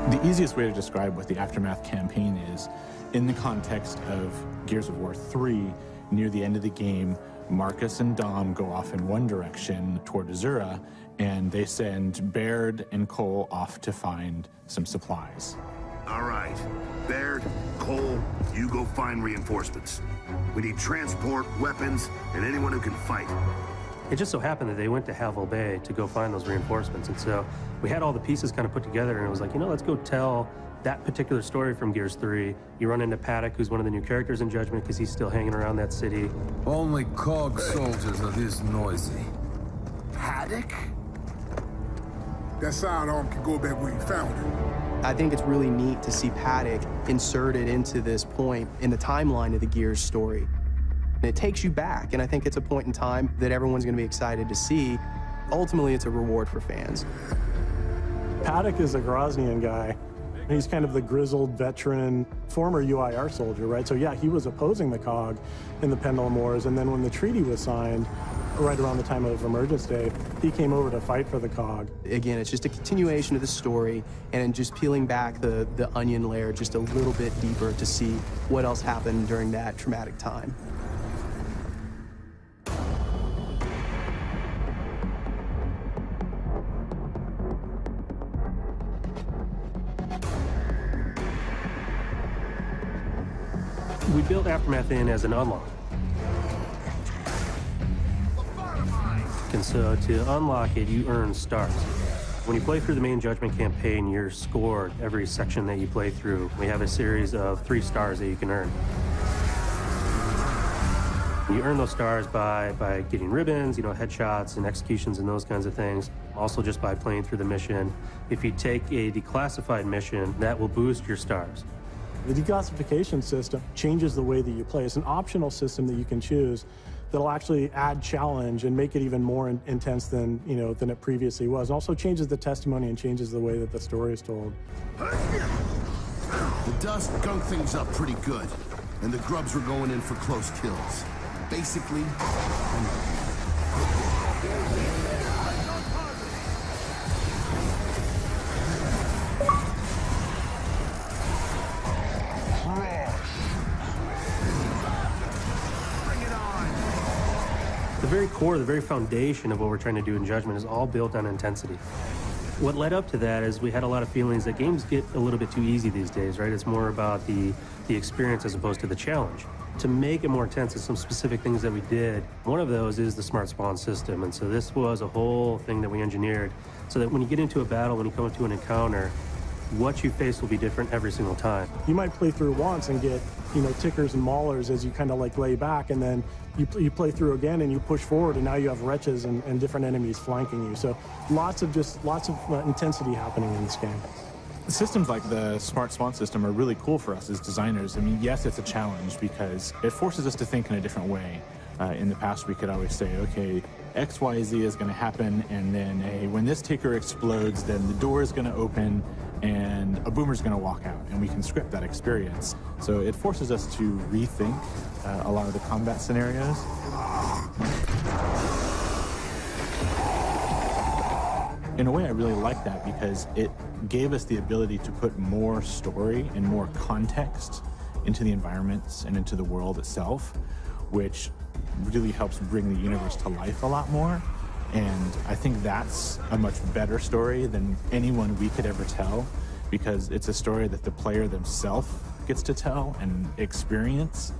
The easiest way to describe what the Aftermath campaign is, in the context of Gears of War 3, near the end of the game, Marcus and Dom go off in one direction toward Azura, and they send Baird and Cole off to find some supplies. All right, Baird, Cole, you go find reinforcements. We need transport, weapons, and anyone who can fight. It just so happened that they went to Havel Bay to go find those reinforcements, and so we had all the pieces kind of put together, and it was like, you know, let's go tell that particular story from Gears 3. You run into Paddock, who's one of the new characters in Judgment, because he's still hanging around that city. Only COG soldiers are this noisy. Paddock? That sidearm can go back where you found it. I think it's really neat to see Paddock inserted into this point in the timeline of the Gears story. And it takes you back, and I think it's a point in time that everyone's going to be excited to see. Ultimately, it's a reward for fans. Paddock is a Groznian guy. He's kind of the grizzled veteran, former UIR soldier, right? So yeah, he was opposing the COG in the Pendulum Wars, and then when the treaty was signed, right around the time of Emergence Day, he came over to fight for the COG. Again, it's just a continuation of the story, and just peeling back the onion layer just a little bit deeper to see what else happened during that traumatic time. We built Aftermath in as an unlock. And so to unlock it, you earn stars. When you play through the main Judgment campaign, you're scored every section that you play through. We have a series of 3 stars that you can earn. You earn those stars by getting ribbons, you know, headshots and executions and those kinds of things. Also just by playing through the mission. If you take a declassified mission, that will boost your stars. The declassification system changes the way that you play. It's an optional system that you can choose that'll actually add challenge and make it even more intense than, you know, than it previously was. It also changes the testimony and changes the way that the story is told. The dust gunk things up pretty good, and the grubs were going in for close kills. Basically, The very core, the very foundation of what we're trying to do in Judgment is all built on intensity. What led up to that is we had a lot of feelings that games get a little bit too easy these days, right? It's more about the experience as opposed to the challenge. To make it more intense, there's some specific things that we did. One of those is the smart spawn system, and so this was a whole thing that we engineered so that when you get into a battle, when you come into an encounter, what you face will be different every single time. You might play through once and get, you know, tickers and maulers as you kind of like lay back, and then you play through again and you push forward, and now you have wretches and different enemies flanking you. So lots of intensity happening in this game. Systems like the Smart Spawn system are really cool for us as designers. I mean, yes, it's a challenge because it forces us to think in a different way. In the past, we could always say, okay, X, Y, Z is going to happen, and then when this ticker explodes, then the door is going to open, and a boomer's going to walk out, and we can script that experience. So it forces us to rethink a lot of the combat scenarios. In a way, I really like that because it gave us the ability to put more story and more context into the environments and into the world itself, which really helps bring the universe to life a lot more. And I think that's a much better story than anyone we could ever tell, because it's a story that the player themselves gets to tell and experience.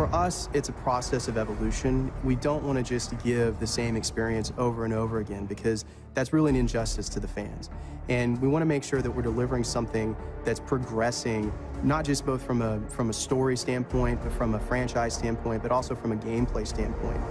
For us, it's a process of evolution. We don't want to just give the same experience over and over again because that's really an injustice to the fans. And we want to make sure that we're delivering something that's progressing, not just both from a story standpoint, but from a franchise standpoint, but also from a gameplay standpoint.